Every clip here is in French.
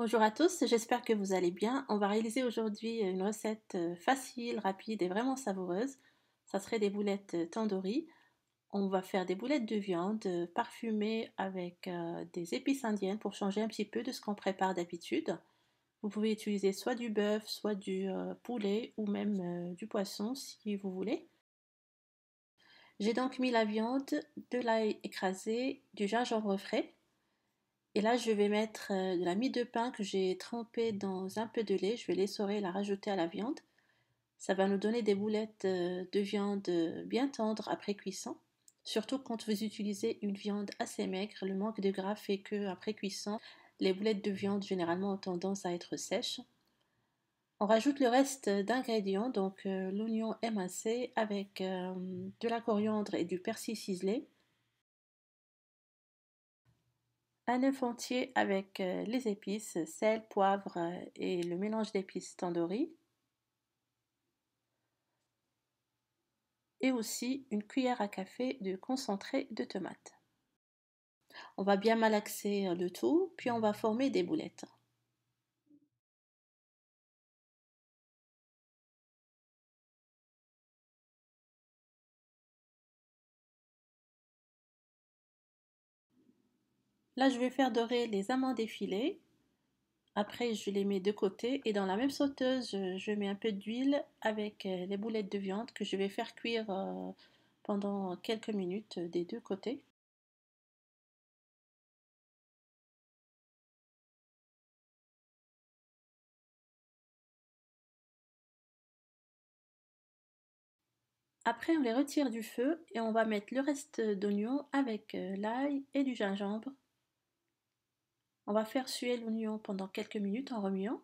Bonjour à tous, j'espère que vous allez bien. On va réaliser aujourd'hui une recette facile, rapide et vraiment savoureuse. Ça serait des boulettes tandoori. On va faire des boulettes de viande parfumées avec des épices indiennes pour changer un petit peu de ce qu'on prépare d'habitude. Vous pouvez utiliser soit du bœuf, soit du poulet ou même du poisson si vous voulez. J'ai donc mis la viande, de l'ail écrasé, du gingembre frais. Et là, je vais mettre de la mie de pain que j'ai trempée dans un peu de lait. Je vais l'essorer et la rajouter à la viande. Ça va nous donner des boulettes de viande bien tendres après cuisson. Surtout quand vous utilisez une viande assez maigre, le manque de gras fait que après cuisson, les boulettes de viande généralement ont tendance à être sèches. On rajoute le reste d'ingrédients, donc l'oignon émincé avec de la coriandre et du persil ciselé. Un œuf entier avec les épices, sel, poivre et le mélange d'épices tandoori. Et aussi une cuillère à café de concentré de tomate. On va bien malaxer le tout, puis on va former des boulettes. Là, je vais faire dorer les amandes effilées. Après, je les mets de côté et dans la même sauteuse, je mets un peu d'huile avec les boulettes de viande que je vais faire cuire pendant quelques minutes des deux côtés. Après, on les retire du feu et on va mettre le reste d'oignon avec l'ail et du gingembre. On va faire suer l'oignon pendant quelques minutes en remuant.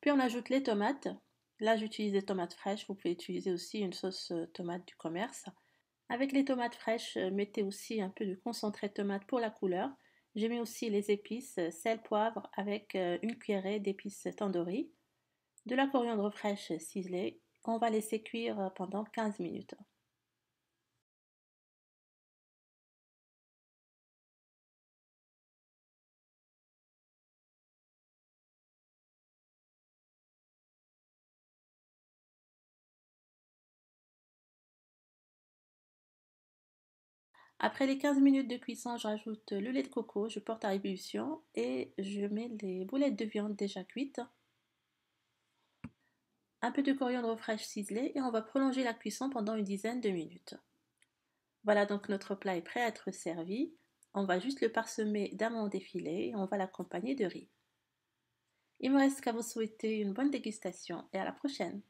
Puis on ajoute les tomates. Là, j'utilise des tomates fraîches. Vous pouvez utiliser aussi une sauce tomate du commerce. Avec les tomates fraîches, mettez aussi un peu de concentré de tomate pour la couleur. J'ai mis aussi les épices, sel, poivre avec une cuillerée d'épices tandoori, de la coriandre fraîche ciselée. On va laisser cuire pendant 15 minutes. Après les 15 minutes de cuisson, je rajoute le lait de coco, je porte à ébullition et je mets les boulettes de viande déjà cuites, un peu de coriandre fraîche ciselée et on va prolonger la cuisson pendant une dizaine de minutes. Voilà, donc notre plat est prêt à être servi. On va juste le parsemer d'amandes effilées et on va l'accompagner de riz. Il me reste qu'à vous souhaiter une bonne dégustation et à la prochaine.